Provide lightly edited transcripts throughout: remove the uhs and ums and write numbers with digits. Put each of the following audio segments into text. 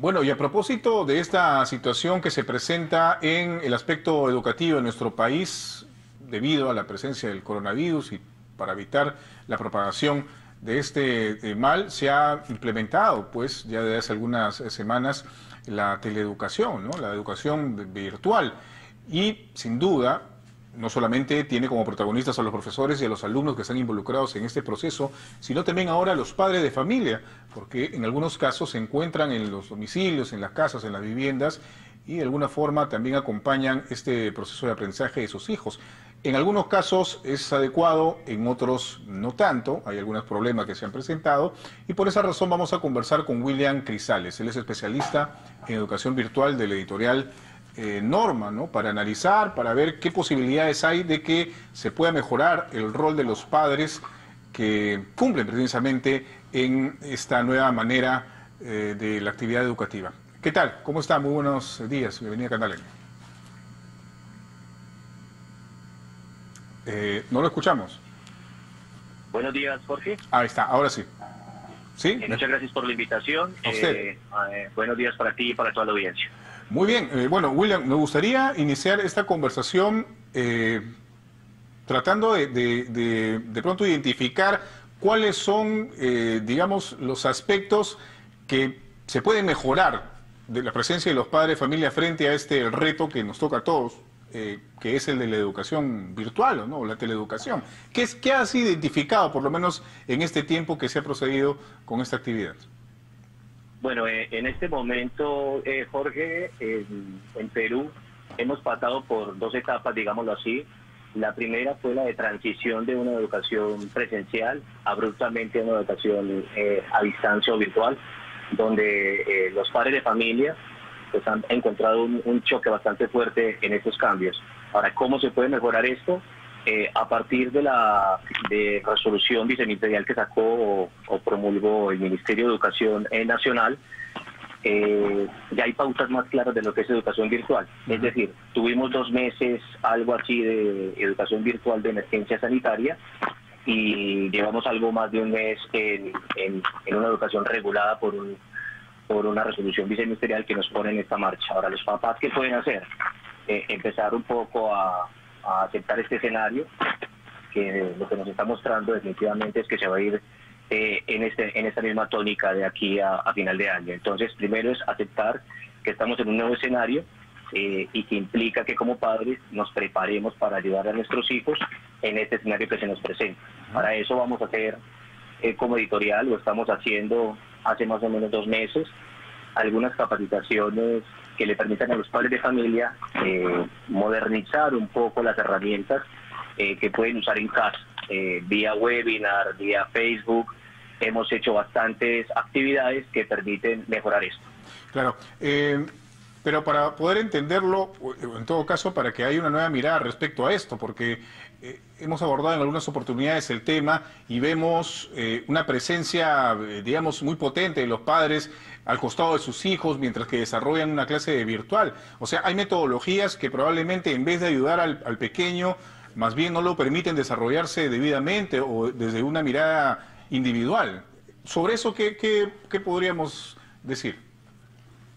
Bueno, y a propósito de esta situación que se presenta en el aspecto educativo en nuestro país, debido a la presencia del coronavirus y para evitar la propagación de este mal, se ha implementado, pues, ya desde hace algunas semanas, la teleeducación, ¿no? La educación virtual. Y, sin duda, no solamente tiene como protagonistas a los profesores y a los alumnos que están involucrados en este proceso, sino también ahora a los padres de familia, porque en algunos casos se encuentran en los domicilios, en las casas, en las viviendas, y de alguna forma también acompañan este proceso de aprendizaje de sus hijos. En algunos casos es adecuado, en otros no tanto, hay algunos problemas que se han presentado, y por esa razón vamos a conversar con William Crisales. Él es especialista en educación virtual de la editorial Norma, ¿no? Para analizar, para ver qué posibilidades hay de que se pueda mejorar el rol de los padres que cumplen precisamente en esta nueva manera de la actividad educativa. ¿Qué tal? ¿Cómo está? Muy buenos días. Bienvenida a Canal N. No lo escuchamos. Buenos días, Jorge. Ahí está, ahora sí. ¿Sí? Muchas gracias por la invitación. A usted. Buenos días para ti y para toda la audiencia. Muy bien. Bueno, William, me gustaría iniciar esta conversación tratando de pronto identificar cuáles son, digamos, los aspectos que se pueden mejorar de la presencia de los padres de familia frente a este reto que nos toca a todos, que es el de la educación virtual, ¿no? La teleeducación. ¿Qué has identificado, por lo menos en este tiempo que se ha procedido con esta actividad? Bueno, en este momento, Jorge, en Perú hemos pasado por dos etapas, digámoslo así. La primera fue la de transición de una educación presencial abruptamente a una educación a distancia o virtual, donde los padres de familia pues han encontrado un choque bastante fuerte en estos cambios. Ahora, ¿cómo se puede mejorar esto? A partir de la resolución viceministerial que sacó o promulgó el Ministerio de Educación Nacional, ya hay pautas más claras de lo que es educación virtual. Es decir, tuvimos 2 meses, algo así, de educación virtual de emergencia sanitaria, y llevamos algo más de 1 mes en una educación regulada por una resolución viceministerial que nos pone en esta marcha. Ahora, los papás, ¿qué pueden hacer? Empezar un poco a aceptar este escenario, que lo que nos está mostrando definitivamente es que se va a ir en esta misma tónica de aquí a final de año. Entonces, primero es aceptar que estamos en un nuevo escenario y que implica que como padres nos preparemos para ayudar a nuestros hijos en este escenario que se nos presenta. Para eso vamos a hacer, como editorial, lo estamos haciendo hace más o menos 2 meses, algunas capacitaciones que le permitan a los padres de familia modernizar un poco las herramientas que pueden usar en casa, vía webinar, vía Facebook. Hemos hecho bastantes actividades que permiten mejorar esto. Claro, pero para poder entenderlo, en todo caso, para que haya una nueva mirada respecto a esto, porque hemos abordado en algunas oportunidades el tema y vemos una presencia, digamos, muy potente de los padres al costado de sus hijos mientras que desarrollan una clase virtual. O sea, hay metodologías que probablemente en vez de ayudar al pequeño, más bien no lo permiten desarrollarse debidamente o desde una mirada individual. Sobre eso, ¿qué podríamos decir?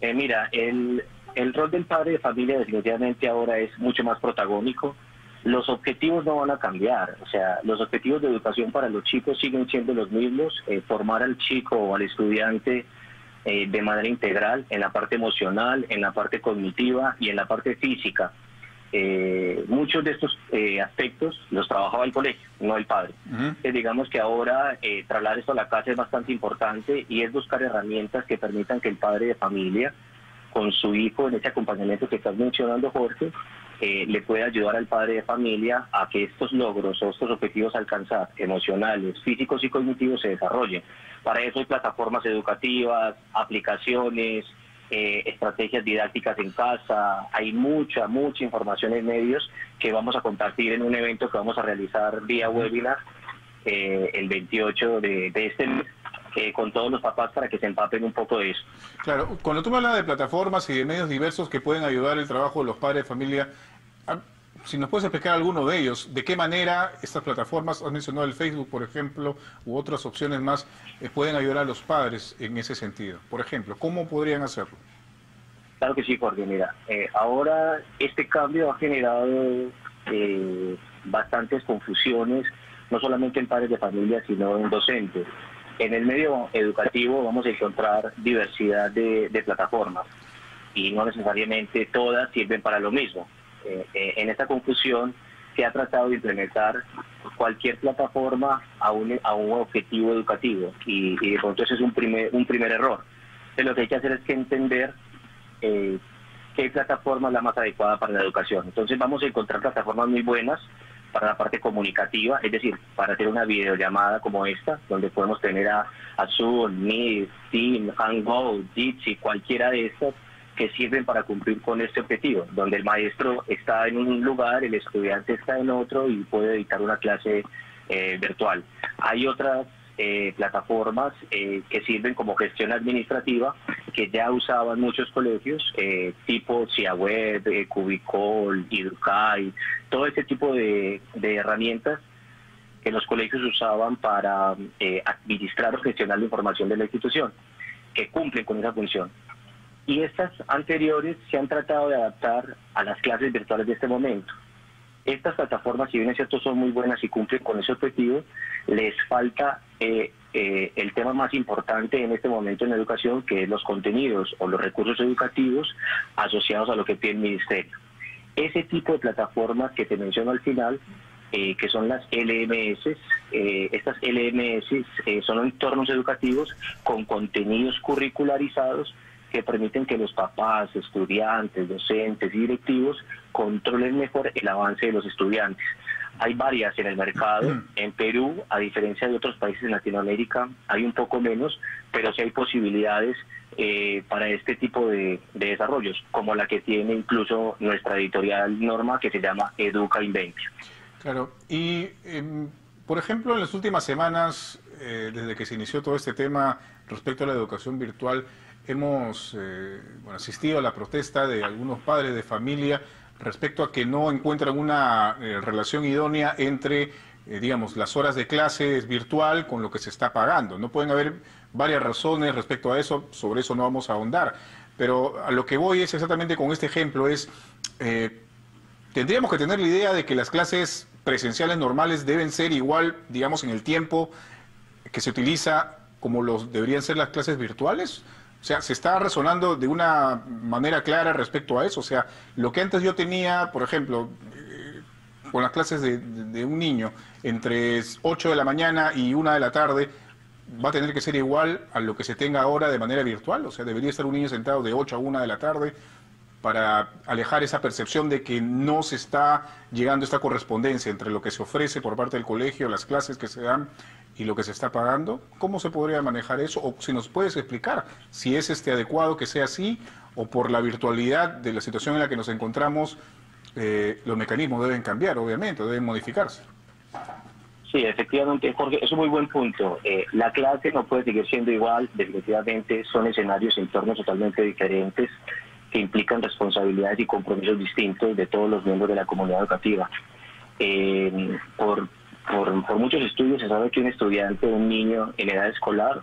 Mira, el rol del padre de familia definitivamente ahora es mucho más protagónico. Los objetivos no van a cambiar, o sea, los objetivos de educación para los chicos siguen siendo los mismos, formar al chico o al estudiante de manera integral en la parte emocional, en la parte cognitiva y en la parte física. Muchos de estos aspectos los trabajaba el colegio, no el padre. Digamos que ahora trasladar esto a la casa es bastante importante y es buscar herramientas que permitan que el padre de familia, con su hijo en ese acompañamiento que estás mencionando, Jorge, le puede ayudar al padre de familia a que estos logros o estos objetivos a alcanzar, emocionales, físicos y cognitivos, se desarrollen. Para eso hay plataformas educativas, aplicaciones, estrategias didácticas en casa. Hay mucha información en medios que vamos a compartir en un evento que vamos a realizar vía webinar el 28 de este mes, con todos los papás, para que se empapen un poco de eso. Claro, cuando tú me hablas de plataformas y de medios diversos que pueden ayudar el trabajo de los padres de familia, si nos puedes explicar alguno de ellos, de qué manera estas plataformas, has mencionado el Facebook, por ejemplo, u otras opciones más, pueden ayudar a los padres en ese sentido. Por ejemplo, ¿cómo podrían hacerlo? Claro que sí, Jorge. Mira, ahora este cambio ha generado bastantes confusiones, no solamente en padres de familia, sino en docentes. En el medio educativo vamos a encontrar diversidad de plataformas y no necesariamente todas sirven para lo mismo. En esta confusión se ha tratado de implementar cualquier plataforma a un objetivo educativo y de pronto ese es un primer error. Entonces, lo que hay que hacer es que entender qué plataforma es la más adecuada para la educación. Entonces vamos a encontrar plataformas muy buenas para la parte comunicativa, es decir, para hacer una videollamada como esta, donde podemos tener a Zoom, Meet, Team, Hangout, Jitsi, cualquiera de estas que sirven para cumplir con este objetivo, donde el maestro está en un lugar, el estudiante está en otro y puede dictar una clase virtual. Hay otras plataformas que sirven como gestión administrativa que ya usaban muchos colegios, tipo CIAWeb, Cubicol, Educay, todo ese tipo de herramientas que los colegios usaban para administrar o gestionar la información de la institución, que cumplen con esa función. Y estas anteriores se han tratado de adaptar a las clases virtuales de este momento. Estas plataformas, si bien es cierto, son muy buenas y cumplen con ese objetivo, les falta el tema más importante en este momento en la educación, que es los contenidos o los recursos educativos asociados a lo que pide el ministerio. Ese tipo de plataformas que te menciono al final, que son las LMS, estas LMS son entornos educativos con contenidos curricularizados que permiten que los papás, estudiantes, docentes y directivos controlen mejor el avance de los estudiantes. Hay varias en el mercado. En Perú, a diferencia de otros países en Latinoamérica, hay un poco menos, pero sí hay posibilidades para este tipo de desarrollos, como la que tiene incluso nuestra editorial Norma, que se llama Educa Inventia. Claro, y por ejemplo, en las últimas semanas, desde que se inició todo este tema respecto a la educación virtual, hemos asistido a la protesta de algunos padres de familia respecto a que no encuentran una relación idónea entre, digamos, las horas de clases virtual con lo que se está pagando. No pueden haber varias razones respecto a eso, sobre eso no vamos a ahondar. Pero a lo que voy es exactamente con este ejemplo, tendríamos que tener la idea de que las clases presenciales normales deben ser igual, digamos, en el tiempo que se utiliza como deberían ser las clases virtuales. O sea, se está razonando de una manera clara respecto a eso. O sea, lo que antes yo tenía, por ejemplo, con las clases de un niño entre 8 de la mañana y 1 de la tarde, va a tener que ser igual a lo que se tenga ahora de manera virtual. O sea, debería estar un niño sentado de 8 a 1 de la tarde para alejar esa percepción de que no se está llegando a esta correspondencia entre lo que se ofrece por parte del colegio, las clases que se dan y lo que se está pagando. ¿Cómo se podría manejar eso? O si nos puedes explicar si es adecuado que sea así, o por la virtualidad de la situación en la que nos encontramos, los mecanismos deben cambiar, obviamente, deben modificarse. Sí, efectivamente, Jorge, es un muy buen punto. La clase no puede seguir siendo igual, definitivamente son escenarios, entornos totalmente diferentes que implican responsabilidades y compromisos distintos de todos los miembros de la comunidad educativa. Por muchos estudios se sabe que un estudiante, un niño en edad escolar,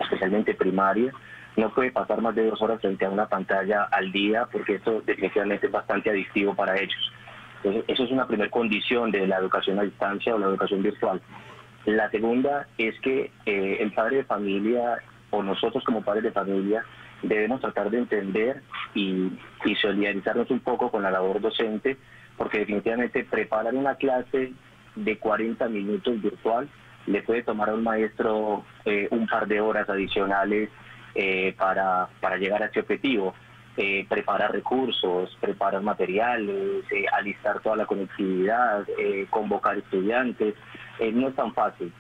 especialmente primaria, no puede pasar más de 2 horas frente a una pantalla al día, porque esto definitivamente es bastante adictivo para ellos. Entonces, eso es una primera condición de la educación a distancia o la educación virtual. La segunda es que el padre de familia, o nosotros como padres de familia, debemos tratar de entender y solidarizarnos un poco con la labor docente, porque definitivamente preparar una clase de 40 minutos virtual le puede tomar a un maestro un par de horas adicionales para llegar a ese objetivo. Preparar recursos, preparar materiales, alistar toda la conectividad, convocar estudiantes, no es tan fácil.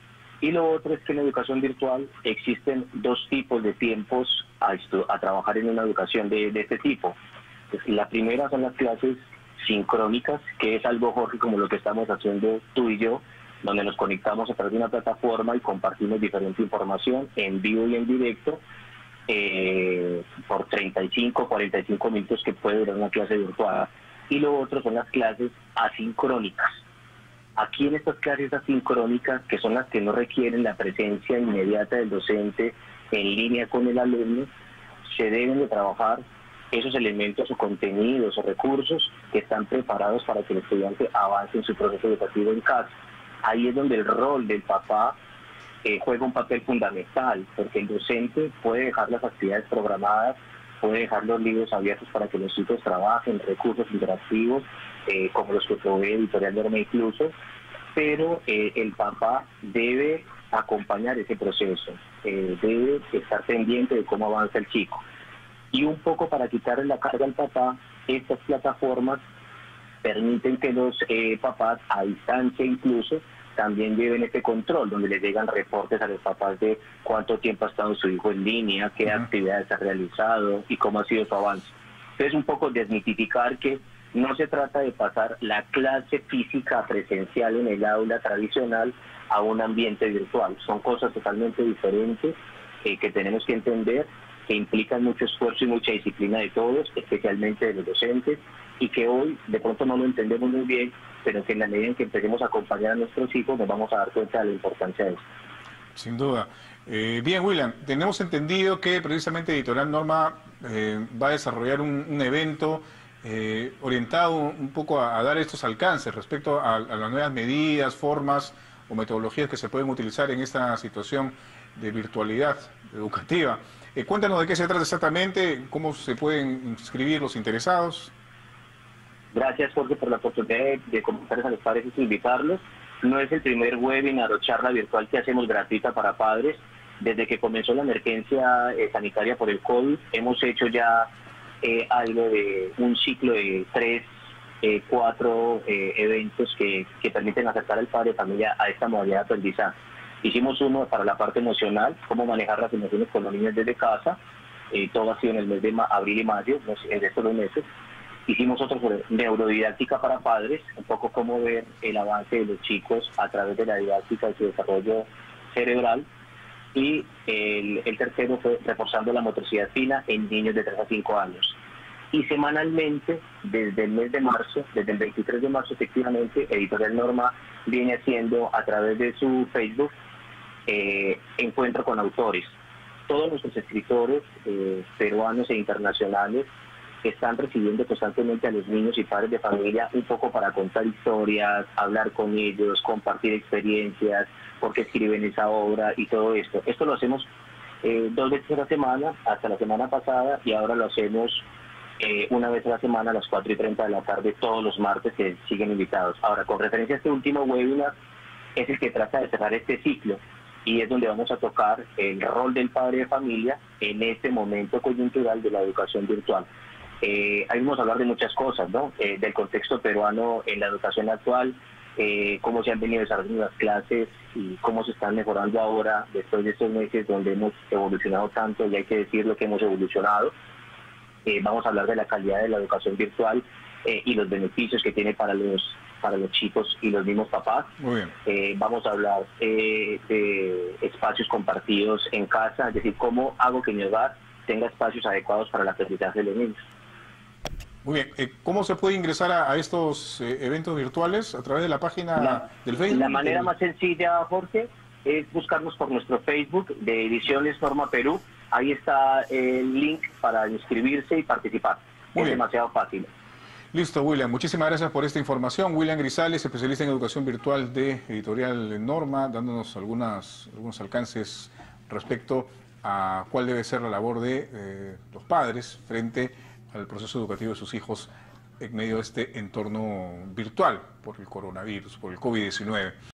Y lo otro es que en la educación virtual existen 2 tipos de tiempos a trabajar en una educación de este tipo. Pues la primera son las clases sincrónicas, que es algo, Jorge, como lo que estamos haciendo tú y yo, donde nos conectamos a través de una plataforma y compartimos diferente información en vivo y en directo por 35, 45 minutos que puede durar una clase virtual. y lo otro son las clases asincrónicas. Aquí en estas clases asincrónicas, que son las que no requieren la presencia inmediata del docente en línea con el alumno, se deben de trabajar esos elementos o contenidos o recursos que están preparados para que el estudiante avance en su proceso educativo en casa. Ahí es donde el rol del papá juega un papel fundamental, porque el docente puede dejar las actividades programadas, puede dejar los libros abiertos para que los chicos trabajen, recursos interactivos, como los que provee Editorial Norma incluso, pero el papá debe acompañar ese proceso, debe estar pendiente de cómo avanza el chico. Y un poco para quitarle la carga al papá, estas plataformas permiten que los papás, a distancia incluso, también lleven este control, donde les llegan reportes a los papás de cuánto tiempo ha estado su hijo en línea, qué actividades ha realizado y cómo ha sido su avance. Entonces, un poco desmitificar que no se trata de pasar la clase física presencial en el aula tradicional a un ambiente virtual. Son cosas totalmente diferentes que tenemos que entender, que implican mucho esfuerzo y mucha disciplina de todos, especialmente de los docentes, y que hoy de pronto no lo entendemos muy bien, pero que en la medida en que empecemos a acompañar a nuestros hijos nos vamos a dar cuenta de la importancia de esto. Sin duda. Bien, William, tenemos entendido que precisamente Editorial Norma va a desarrollar un evento orientado un poco a dar estos alcances respecto a las nuevas medidas, formas o metodologías que se pueden utilizar en esta situación de virtualidad educativa. Cuéntanos de qué se trata exactamente, cómo se pueden inscribir los interesados. Gracias, Jorge, por la oportunidad de comentarles a los padres y invitarlos. No es el primer webinar o charla virtual que hacemos gratuita para padres. Desde que comenzó la emergencia sanitaria por el COVID, hemos hecho ya algo de un ciclo de 3, 4 eventos que permiten acercar al padre de familia a esta modalidad de aprendizaje. Hicimos uno para la parte emocional, cómo manejar las emociones con los niños desde casa. Todo ha sido en el mes de abril y mayo, en estos 2 meses. Hicimos otro sobre neurodidáctica para padres, un poco cómo ver el avance de los chicos a través de la didáctica y su desarrollo cerebral. Y el tercero fue reforzando la motricidad fina en niños de 3 a 5 años. Y semanalmente, desde el mes de marzo, desde el 23 de marzo efectivamente, Editorial Norma viene haciendo a través de su Facebook encuentro con autores. Todos nuestros escritores peruanos e internacionales están recibiendo constantemente a los niños y padres de familia un poco para contar historias, hablar con ellos, compartir experiencias, por qué escriben esa obra y todo esto. Esto lo hacemos 2 veces a la semana, hasta la semana pasada, y ahora lo hacemos una vez a la semana a las 4:30 de la tarde, todos los martes, que siguen invitados. Ahora, con referencia a este último webinar, es el que trata de cerrar este ciclo, y es donde vamos a tocar el rol del padre de familia en este momento coyuntural de la educación virtual. Ahí vamos a hablar de muchas cosas, ¿no? Del contexto peruano en la educación actual, cómo se han venido desarrollando las clases y cómo se están mejorando ahora después de estos meses donde hemos evolucionado tanto, y hay que decir lo que hemos evolucionado. Vamos a hablar de la calidad de la educación virtual y los beneficios que tiene para los chicos y los mismos papás. Muy bien. Vamos a hablar de espacios compartidos en casa, es decir, cómo hago que mi hogar tenga espacios adecuados para el aprendizaje de los niños. Muy bien. ¿Cómo se puede ingresar a estos eventos virtuales? ¿A través de la página del Facebook? La manera más sencilla, Jorge, es buscarnos por nuestro Facebook de Ediciones Norma Perú. Ahí está el link para inscribirse y participar. Es demasiado fácil. Listo, William. Muchísimas gracias por esta información. William Grisales, especialista en educación virtual de Editorial Norma, dándonos algunos alcances respecto a cuál debe ser la labor de los padres frente al proceso educativo de sus hijos en medio de este entorno virtual por el coronavirus, por el COVID-19.